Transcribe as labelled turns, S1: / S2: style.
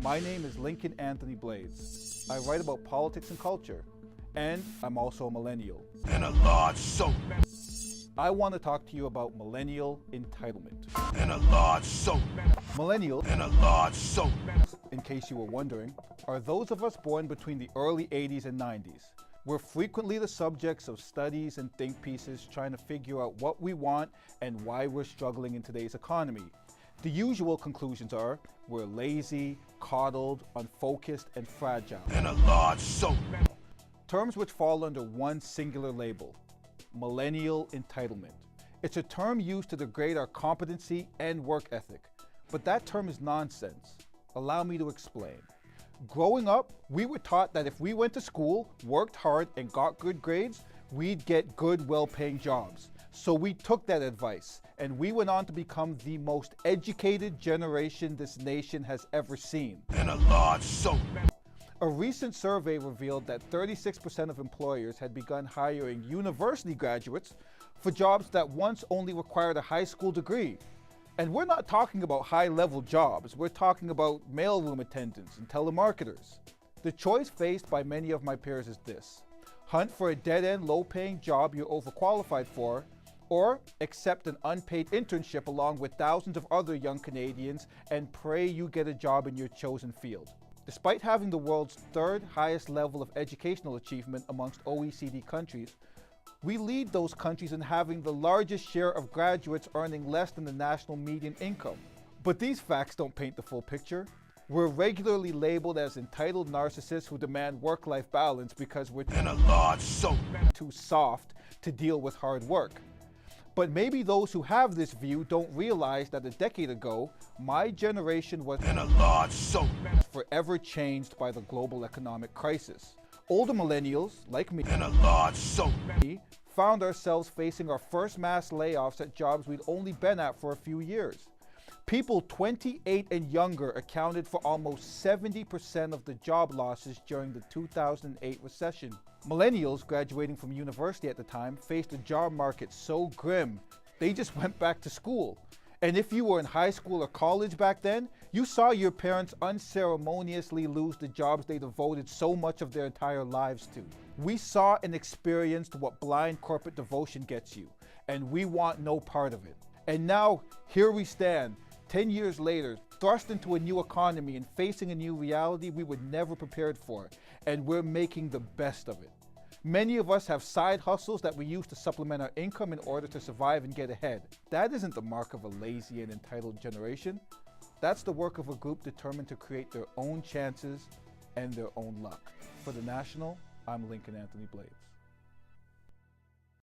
S1: My name is Lincoln Anthony Blades. I write about politics and culture, and I'm also a millennial.
S2: And a large soap.
S1: I want to talk to you about millennial entitlement.
S2: And a large soap.
S1: Millennials,
S2: And a large soap.
S1: in case you were wondering, are those of us born between the early 80s and 90s. We're frequently the subjects of studies and think pieces trying to figure out what we want and why we're struggling in today's economy. The usual conclusions are we're lazy, coddled, unfocused, and fragile.
S2: And a large soap.
S1: Terms which fall under one singular label: millennial entitlement. It's a term used to degrade our competency and work ethic, but that term is nonsense. Allow me to explain. Growing up, we were taught that if we went to school, worked hard, and got good grades, we'd get good, well-paying jobs. So we took that advice, and we went on to become the most educated generation this nation has ever seen.
S2: And a large soap.
S1: A recent survey revealed that 36% of employers had begun hiring university graduates for jobs that once only required a high school degree. And we're not talking about high-level jobs, we're talking about mailroom attendants and telemarketers. The choice faced by many of my peers is this: hunt for a dead-end, low-paying job you're overqualified for, or accept an unpaid internship along with thousands of other young Canadians and pray you get a job in your chosen field. Despite having the world's third highest level of educational achievement amongst OECD countries, we lead those countries in having the largest share of graduates earning less than the national median income. But these facts don't paint the full picture. We're regularly labeled as entitled narcissists who demand work-life balance because we're
S2: And a large soap.
S1: too soft to deal with hard work. But maybe those who have this view don't realize that a decade ago, my generation was
S2: And a large soap.
S1: forever changed by the global economic crisis. Older millennials, like me,
S2: And a large soap.
S1: found ourselves facing our first mass layoffs at jobs we'd only been at for a few years. People 28 and younger accounted for almost 70% of the job losses during the 2008 recession. Millennials graduating from university at the time faced a job market so grim, they just went back to school. And if you were in high school or college back then, you saw your parents unceremoniously lose the jobs they devoted so much of their entire lives to. We saw and experienced what blind corporate devotion gets you, and we want no part of it. And now, here we stand, 10 years later, thrust into a new economy and facing a new reality we were never prepared for, and we're making the best of it. Many of us have side hustles that we use to supplement our income in order to survive and get ahead. That isn't the mark of a lazy and entitled generation. That's the work of a group determined to create their own chances and their own luck. For The National, I'm Lincoln Anthony Blades.